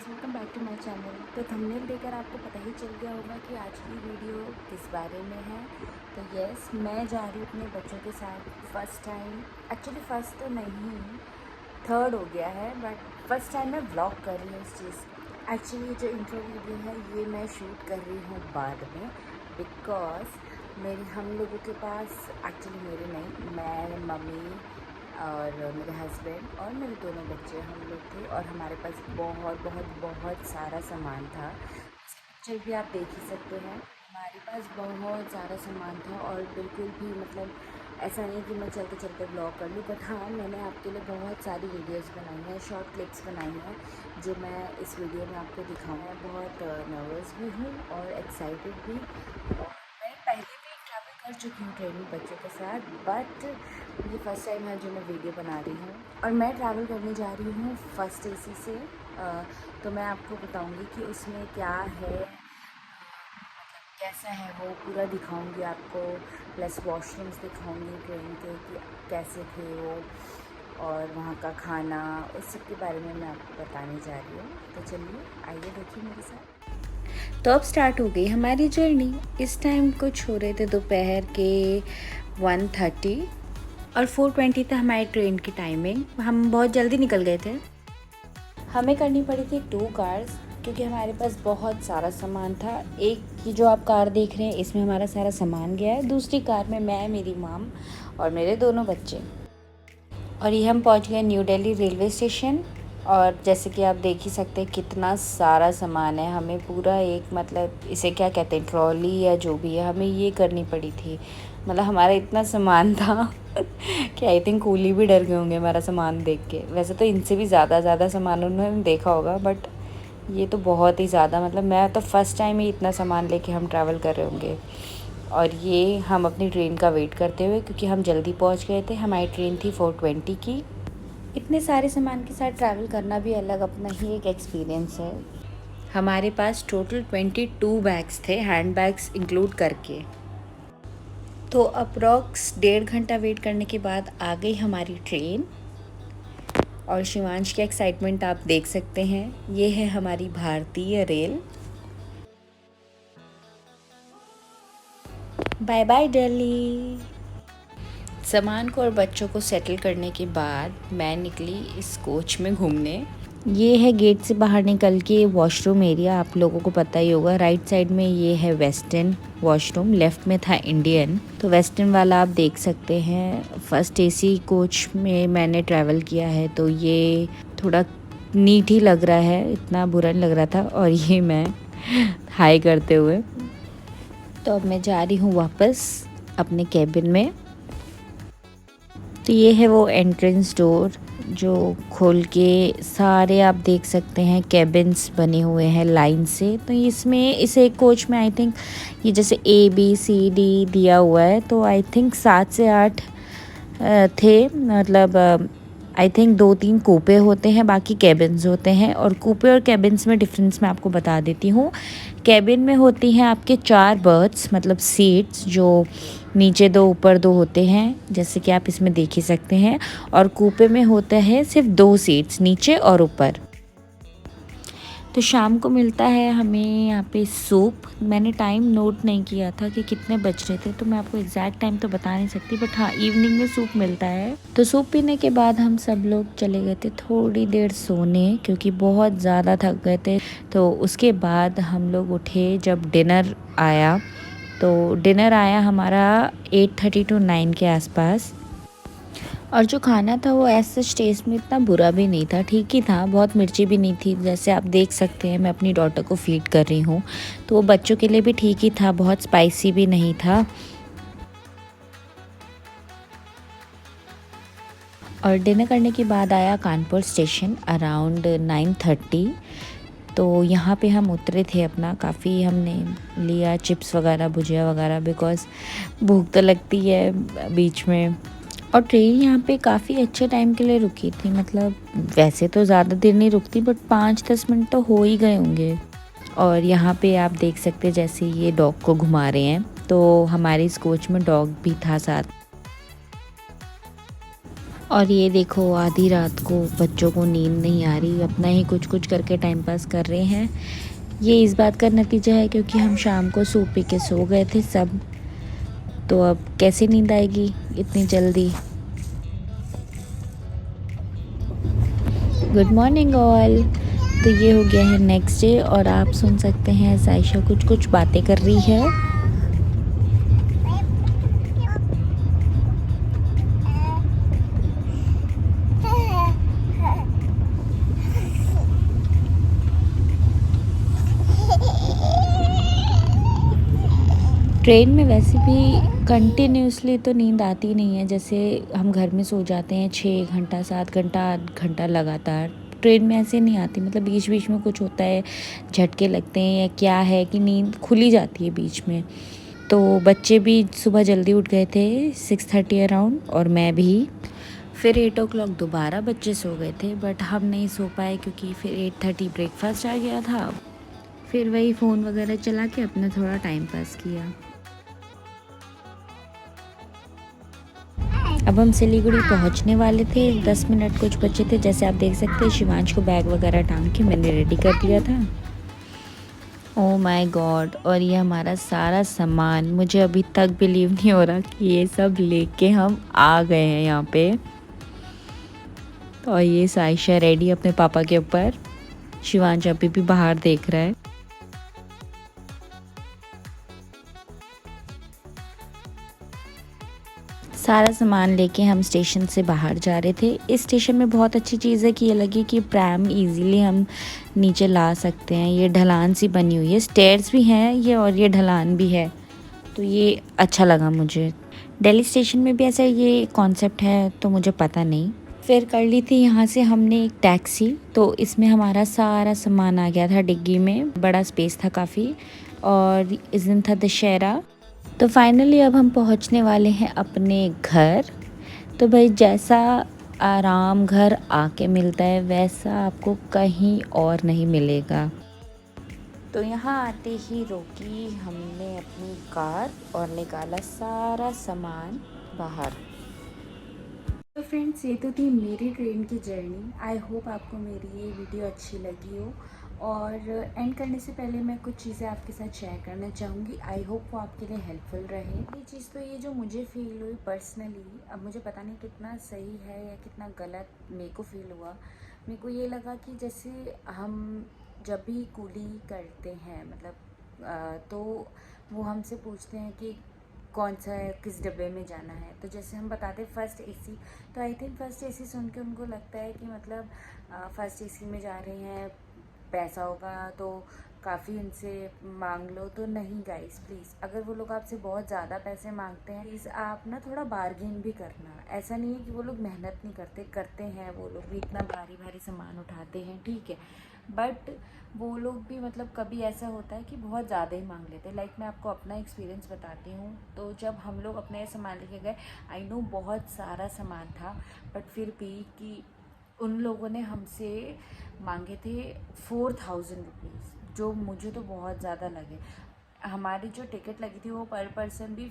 Welcome back to my channel. तो thumbnail देखकर आपको पता ही चल गया होगा कि आज की वीडियो किस बारे में है। तो यस, मैं जा रही हूँ अपने बच्चों के साथ फर्स्ट टाइम। एक्चुअली फ़र्स्ट तो नहीं, थर्ड हो गया है, बट फर्स्ट टाइम मैं व्लॉग कर रही हूँ इस चीज़। एक्चुअली जो इंट्रो वीडियो है ये मैं शूट कर रही हूँ बाद में, बिकॉज हम लोगों के पास, एक्चुअली मेरे नहीं, मैं, मम्मी और मेरे हस्बैंड और मेरे दोनों बच्चे, हम लोग थे और हमारे पास बहुत बहुत बहुत सारा सामान था। पिक्चर भी आप देख ही सकते हैं। हमारे पास बहुत सारा सामान था और बिल्कुल भी मतलब ऐसा नहीं कि मैं चलते चलते ब्लॉग कर लूँ, बट हाँ, मैंने आपके लिए बहुत सारी वीडियोस बनाई हैं, शॉर्ट क्लिप्स बनाई हैं जो मैं इस वीडियो में आपको दिखाऊंगा। बहुत नर्वस भी हूँ और एक्साइटेड भी। और मैं पहले भी ट्रैवल कर चुकी हूँ ट्रेन में बच्चों के साथ, बट ये फर्स्ट टाइम है जो मैं वीडियो बना रही हूँ। और मैं ट्रैवल करने जा रही हूँ फर्स्ट एसी से। तो मैं आपको बताऊँगी कि उसमें क्या है, मतलब कैसा है, वो पूरा दिखाऊँगी आपको। प्लस वॉशरूम्स दिखाऊँगी ट्रेन के कि कैसे थे वो, और वहाँ का खाना, उस सब के बारे में मैं आपको बताने जा रही हूँ। तो चलिए आइए देखिए मेरे साथ। तो अब स्टार्ट हो गई हमारी जर्नी। इस टाइम कुछ हो रहे थे दोपहर के 1:30 और 4:20 था हमारी ट्रेन की टाइमिंग। हम बहुत जल्दी निकल गए थे। हमें करनी पड़ी थी 2 कार्स क्योंकि हमारे पास बहुत सारा सामान था। एक ये जो आप कार देख रहे हैं इसमें हमारा सारा सामान गया है, दूसरी कार में मैं, मेरी मॉम और मेरे दोनों बच्चे। और ये हम पहुंच गए न्यू दिल्ली रेलवे स्टेशन। और जैसे कि आप देख ही सकते हैं कितना सारा सामान है। हमें पूरा एक, मतलब इसे क्या कहते हैं, ट्रॉली या जो भी है, हमें ये करनी पड़ी थी। मतलब हमारा इतना सामान था कि आई थिंक कूली भी डर गए होंगे हमारा सामान देख के। वैसे तो इनसे भी ज़्यादा सामान उन्होंने देखा होगा, बट ये तो बहुत ही ज़्यादा, मतलब मैं तो फर्स्ट टाइम ही इतना सामान लेके हम ट्रैवल कर रहे होंगे। और ये हम अपनी ट्रेन का वेट करते हुए, क्योंकि हम जल्दी पहुंच गए थे, हमारी ट्रेन थी 4:20 की। इतने सारे सामान के साथ ट्रैवल करना भी अलग अपना ही एक एक्सपीरियंस है। हमारे पास टोटल 22 बैग्स थे, हैंड बैग्स इंक्लूड करके। तो अप्रॉक्स 1.5 घंटा वेट करने के बाद आ गई हमारी ट्रेन। और शिवांश की एक्साइटमेंट आप देख सकते हैं। ये है हमारी भारतीय रेल। Bye bye Delhi. सामान को और बच्चों को सेटल करने के बाद मैं निकली इस कोच में घूमने। ये है गेट से बाहर निकल के वॉशरूम एरिया, आप लोगों को पता ही होगा। राइट साइड में ये है वेस्टर्न वॉशरूम, लेफ्ट में था इंडियन। तो वेस्टर्न वाला आप देख सकते हैं। फर्स्ट एसी कोच में मैंने ट्रैवल किया है, तो ये थोड़ा नीट ही लग रहा है, इतना बुरा नहीं लग रहा था। और ये मैं हाई करते हुए। तो अब मैं जा रही हूँ वापस अपने केबिन में। तो ये है वो एंट्रेंस डोर जो खोल के सारे आप देख सकते हैं केबिन्स बने हुए हैं लाइन से। तो इसमें इस एक कोच में आई थिंक ये जैसे ABCD दिया हुआ है, तो आई थिंक 7 से 8 थे। मतलब आई थिंक 2-3 कूपे होते हैं, बाकी केबिन्स होते हैं। और कूपे और केबिन्स में डिफरेंस मैं आपको बता देती हूँ। केबिन में होती हैं आपके 4 बर्थ्स, मतलब सीट्स, जो नीचे 2 ऊपर 2 होते हैं, जैसे कि आप इसमें देख ही सकते हैं। और कूपे में होता है सिर्फ 2 सीट्स, नीचे और ऊपर। तो शाम को मिलता है हमें यहाँ पे सूप। मैंने टाइम नोट नहीं किया था कि कितने बज रहे थे, तो मैं आपको एग्जैक्ट टाइम तो बता नहीं सकती, बट हाँ, इवनिंग में सूप मिलता है। तो सूप पीने के बाद हम सब लोग चले गए थे थोड़ी देर सोने, क्योंकि बहुत ज़्यादा थक गए थे। तो उसके बाद हम लोग उठे जब डिनर आया। तो डिनर आया हमारा 8:30 to 9 के आसपास। और जो खाना था वो ऐसा टेस्ट में इतना बुरा भी नहीं था, ठीक ही था, बहुत मिर्ची भी नहीं थी। जैसे आप देख सकते हैं मैं अपनी डॉटर को फीड कर रही हूँ, तो वो बच्चों के लिए भी ठीक ही था, बहुत स्पाइसी भी नहीं था। और डिनर करने के बाद आया कानपुर स्टेशन अराउंड 9:30। तो यहाँ पे हम उतरे थे अपना, काफ़ी हमने लिया चिप्स वगैरह, भुजिया वगैरह, बिकॉज़ भूख तो लगती है बीच में। और ट्रेन यहाँ पे काफ़ी अच्छे टाइम के लिए रुकी थी, मतलब वैसे तो ज़्यादा देर नहीं रुकती, बट 5-10 मिनट तो हो ही गए होंगे। और यहाँ पे आप देख सकते हैं जैसे ये डॉग को घुमा रहे हैं, तो हमारे इस कोच में डॉग भी था साथ। और ये देखो आधी रात को बच्चों को नींद नहीं आ रही, अपना ही कुछ कुछ करके टाइम पास कर रहे हैं। ये इस बात का नतीजा है क्योंकि हम शाम को सूप पी के सो गए थे सब, तो अब कैसे नींद आएगी इतनी जल्दी। Good morning all. तो ये हो गया है नेक्स्ट डे और आप सुन सकते हैं साइशा कुछ कुछ बातें कर रही है। ट्रेन में वैसे भी कंटिन्यूसली तो नींद आती नहीं है, जैसे हम घर में सो जाते हैं 6 घंटा 7 घंटा 8 घंटा लगातार। ट्रेन में ऐसे नहीं आती, मतलब बीच बीच में कुछ होता है, झटके लगते हैं या क्या है कि नींद खुली जाती है बीच में। तो बच्चे भी सुबह जल्दी उठ गए थे 6:30 अराउंड, और मैं भी। फिर 8 o'clock दोबारा बच्चे सो गए थे, बट हम नहीं सो पाए क्योंकि फिर 8:30 ब्रेकफास्ट आ गया था। फिर वही फ़ोन वगैरह चला के अपना थोड़ा टाइम पास किया। अब हम सिलीगुड़ी पहुंचने वाले थे, 10 मिनट कुछ बचे थे। जैसे आप देख सकते हैं शिवांश को बैग वगैरह टांग के मैंने रेडी कर दिया था। ओह माय गॉड, और ये हमारा सारा सामान, मुझे अभी तक बिलीव नहीं हो रहा कि ये सब लेके हम आ गए हैं यहाँ पे। और ये साइशा रेडी अपने पापा के ऊपर, शिवांश अभी भी बाहर देख रहा है। सारा सामान लेके हम स्टेशन से बाहर जा रहे थे। इस स्टेशन में बहुत अच्छी चीज़ है कि ये लगी कि प्रैम इजीली हम नीचे ला सकते हैं। ये ढलान सी बनी हुई है, स्टेयर्स भी हैं ये और ये ढलान भी है, तो ये अच्छा लगा मुझे। दिल्ली स्टेशन में भी ऐसा ये कॉन्सेप्ट है तो मुझे पता नहीं। फिर कर ली थी यहाँ से हमने एक टैक्सी, तो इसमें हमारा सारा सामान आ गया था डिग्गी में, बड़ा स्पेस था काफ़ी। और इस दिन था दशहरा। तो फाइनली अब हम पहुंचने वाले हैं अपने घर। तो भाई जैसा आराम घर आके मिलता है वैसा आपको कहीं और नहीं मिलेगा। तो यहाँ आते ही रोकी हमने अपनी कार और निकाला सारा सामान बाहर। तो फ्रेंड्स, ये तो थी मेरी ट्रेन की जर्नी। आई होप आपको मेरी ये वीडियो अच्छी लगी हो। और एंड करने से पहले मैं कुछ चीज़ें आपके साथ शेयर करना चाहूँगी। आई होप वो आपके लिए हेल्पफुल रहे। ये चीज़ तो ये जो मुझे फ़ील हुई पर्सनली, अब मुझे पता नहीं कितना सही है या कितना गलत मेरे को फ़ील हुआ। मेरे को ये लगा कि जैसे हम जब भी कूली करते हैं, मतलब तो वो हमसे पूछते हैं कि कौन सा है, किस डब्बे में जाना है। तो जैसे हम बताते फर्स्ट एसी, तो आई थिंक फर्स्ट एसी सुन के उनको लगता है कि मतलब फर्स्ट एसी में जा रहे हैं, पैसा होगा तो काफ़ी इनसे मांग लो। तो नहीं गाइस, प्लीज़, अगर वो लोग आपसे बहुत ज़्यादा पैसे मांगते हैं, प्लीज़ आप ना थोड़ा बार्गेन भी करना। ऐसा नहीं है कि वो लोग मेहनत नहीं करते, करते हैं, वो लोग भी इतना भारी भारी सामान उठाते हैं, ठीक है, बट वो लोग भी मतलब कभी ऐसा होता है कि बहुत ज़्यादा ही मांग लेते हैं। लाइक मैं आपको अपना एक्सपीरियंस बताती हूँ। तो जब हम लोग अपने सामान लेके गए, आई नो बहुत सारा सामान था, बट फिर भी कि उन लोगों ने हमसे मांगे थे 4000 रुपीज़, जो मुझे तो बहुत ज़्यादा लगे। हमारी जो टिकट लगी थी वो पर पर्सन भी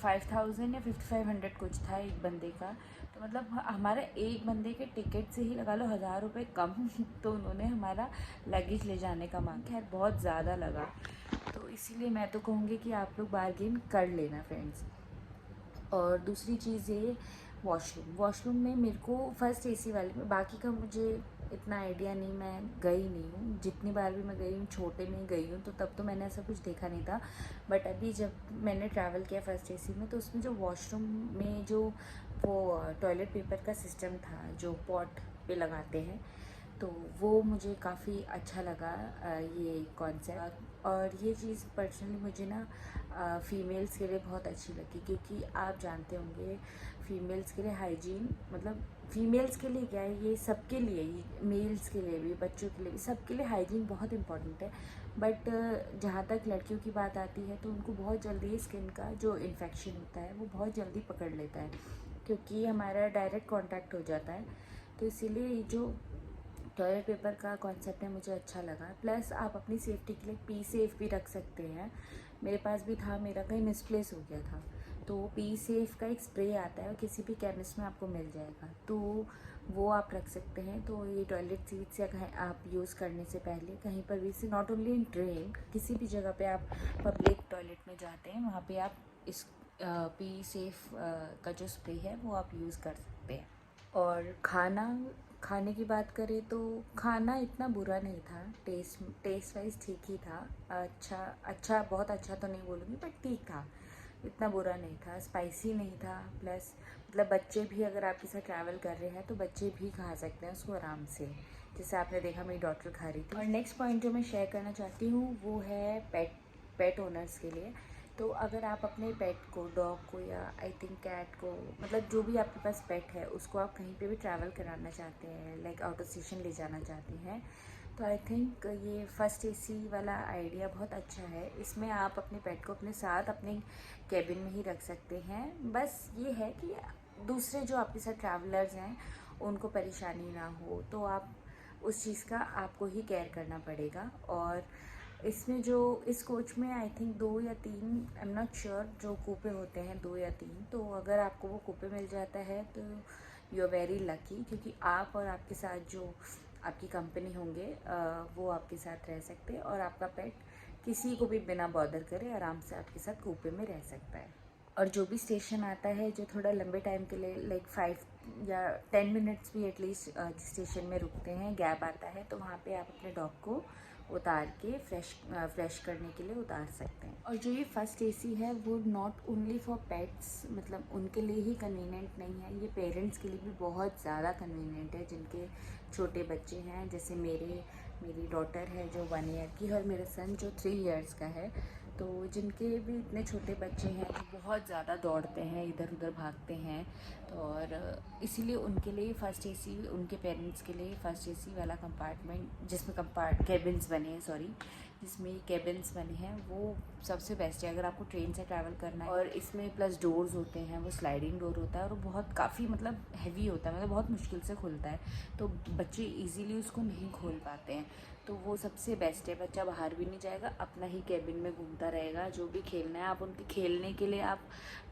5000 या 5500 कुछ था एक बंदे का। तो मतलब हमारा एक बंदे के टिकट से ही लगा लो 1000 रुपये कम तो उन्होंने हमारा लगेज ले जाने का मांग। खैर बहुत ज़्यादा लगा, तो इसीलिए मैं तो कहूँगी कि आप लोग बार्गेन कर लेना फ्रेंड्स। और दूसरी चीज़ ये, वॉशरूम में मेरे को फर्स्ट एसी वाले में, बाकी का मुझे इतना आइडिया नहीं, मैं गई नहीं हूँ। जितनी बार भी मैं गई हूँ छोटे में गई हूँ, तो तब तो मैंने ऐसा कुछ देखा नहीं था। बट अभी जब मैंने ट्रैवल किया फर्स्ट एसी में, तो उसमें जो वॉशरूम में जो वो टॉयलेट पेपर का सिस्टम था जो पॉट पे लगाते हैं, तो वो मुझे काफ़ी अच्छा लगा ये कॉन्सेप्ट। और ये चीज़ पर्सनली मुझे ना फ़ीमेल्स के लिए बहुत अच्छी लगी, क्योंकि आप जानते होंगे फ़ीमेल्स के लिए हाइजीन, मतलब फ़ीमेल्स के लिए क्या है, ये सबके लिए ही, मेल्स के लिए भी, बच्चों के लिए भी, सबके लिए हाइजीन बहुत इंपॉर्टेंट है। बट जहाँ तक लड़कियों की बात आती है, तो उनको बहुत जल्दी स्किन का जो इन्फेक्शन होता है वो बहुत जल्दी पकड़ लेता है, क्योंकि हमारा डायरेक्ट कांटेक्ट हो जाता है। तो इसीलिए ये जो टॉयलेट पेपर का कॉन्सेप्ट है मुझे अच्छा लगा। प्लस आप अपनी सेफ्टी के लिए पी सेफ भी रख सकते हैं। मेरे पास भी था, मेरा कहीं मिसप्लेस हो गया था, तो पी सेफ का एक स्प्रे आता है, किसी भी केमिस्ट में आपको मिल जाएगा, तो वो आप रख सकते हैं। तो ये टॉयलेट सीट्स या कहीं आप यूज़ करने से पहले कहीं पर भी, नॉट ओनली इन ट्रेन, किसी भी जगह पे आप पब्लिक टॉयलेट में जाते हैं वहाँ पे आप इस पी सेफ का जो स्प्रे है वो आप यूज़ कर सकते हैं। और खाने की बात करें तो खाना इतना बुरा नहीं था, टेस्ट वाइज ठीक ही था। अच्छा बहुत अच्छा तो नहीं बोलूँगी, बट ठीक था, इतना बुरा नहीं था, स्पाइसी नहीं था। प्लस मतलब बच्चे भी अगर आपके साथ ट्रैवल कर रहे हैं तो बच्चे भी खा सकते हैं उसको आराम से, जैसे आपने देखा मेरी डॉटर खा रही थी। और नेक्स्ट पॉइंट जो मैं शेयर करना चाहती हूँ वो है पेट ओनर्स के लिए। तो अगर आप अपने पेट को, डॉग को या आई थिंक कैट को, मतलब जो भी आपके पास पेट है उसको आप कहीं पे भी ट्रैवल कराना चाहते हैं, लाइक आउट ऑफ स्टेशन ले जाना चाहते हैं, तो आई थिंक ये फर्स्ट एसी वाला आइडिया बहुत अच्छा है। इसमें आप अपने पेट को अपने साथ अपने केबिन में ही रख सकते हैं। बस ये है कि दूसरे जो आपके साथ ट्रैवलर्स हैं उनको परेशानी ना हो, तो आप उस चीज़ का आपको ही केयर करना पड़ेगा। और इसमें जो इस कोच में आई थिंक 2 या 3, आई एम नॉट श्योर, जो कूपे होते हैं 2 या 3, तो अगर आपको वो कूपे मिल जाता है तो यू आर वेरी लकी, क्योंकि आप और आपके साथ जो आपकी कंपनी होंगे वो आपके साथ रह सकते हैं, और आपका पेट किसी को भी बिना बॉदर करे आराम से आपके साथ कूपे में रह सकता है। और जो भी स्टेशन आता है जो थोड़ा लंबे टाइम के लिए, लाइक 5 या 10 मिनट्स भी एटलीस्ट स्टेशन में रुकते हैं, गैप आता है, तो वहाँ पे आप अपने डॉग को उतार के फ्रेश करने के लिए उतार सकते हैं। और जो ये फर्स्ट एसी है वो नॉट ओनली फॉर पेट्स, मतलब उनके लिए ही कन्वीनियंट नहीं है, ये पेरेंट्स के लिए भी बहुत ज़्यादा कन्वीनियंट है जिनके छोटे बच्चे हैं। जैसे मेरी डॉटर है जो 1 ईयर की, और मेरा सन जो 3 ईयर्स का है। तो जिनके भी इतने छोटे बच्चे हैं जो बहुत ज़्यादा दौड़ते हैं, इधर उधर भागते हैं, तो और इसीलिए उनके लिए फ़र्स्ट एसी, उनके पेरेंट्स के लिए फ़र्स्ट एसी वाला कंपार्टमेंट जिसमें केबिन्स बने हैं, जिसमें केबिन्स बने हैं, वो सबसे बेस्ट है अगर आपको ट्रेन से ट्रैवल करना है। और इसमें प्लस डोर्स होते हैं, वो स्लाइडिंग डोर होता है, और वो बहुत काफ़ी मतलब हैवी होता है, मतलब बहुत मुश्किल से खुलता है, तो बच्चे ईज़िली उसको नहीं खोल पाते हैं, तो वो सबसे बेस्ट है। बच्चा बाहर भी नहीं जाएगा, अपना ही केबिन में घूमता रहेगा, जो भी खेलना है आप उनके खेलने के लिए आप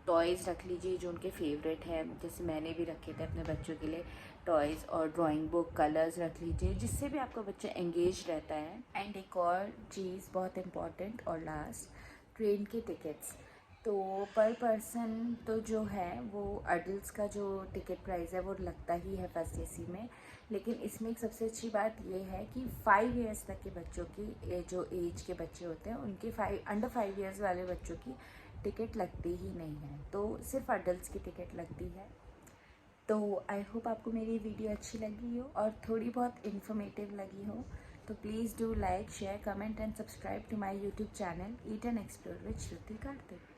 टॉयज़ रख लीजिए जो उनके फेवरेट हैं, जैसे मैंने भी रखे थे अपने बच्चों के लिए टॉयज़, और ड्राइंग बुक, कलर्स रख लीजिए, जिससे भी आपका बच्चा एंगेज रहता है। एंड एक और चीज़ बहुत इम्पॉर्टेंट और लास्ट, ट्रेन के टिकट्स। तो पर पर्सन तो जो है वो अडल्ट्स का जो टिकट प्राइस है वो लगता ही है फर्स्ट एसी में, लेकिन इसमें एक सबसे अच्छी बात ये है कि 5 इयर्स तक के बच्चों की, जो एज के बच्चे होते हैं उनके अंडर 5 इयर्स वाले बच्चों की टिकट लगती ही नहीं है, तो सिर्फ अडल्ट्स की टिकट लगती है। तो आई होप आपको मेरी वीडियो अच्छी लगी हो और थोड़ी बहुत इन्फॉर्मेटिव लगी हो, तो please do like, share, comment and subscribe to my YouTube channel eat and explore with Shruti Kartik.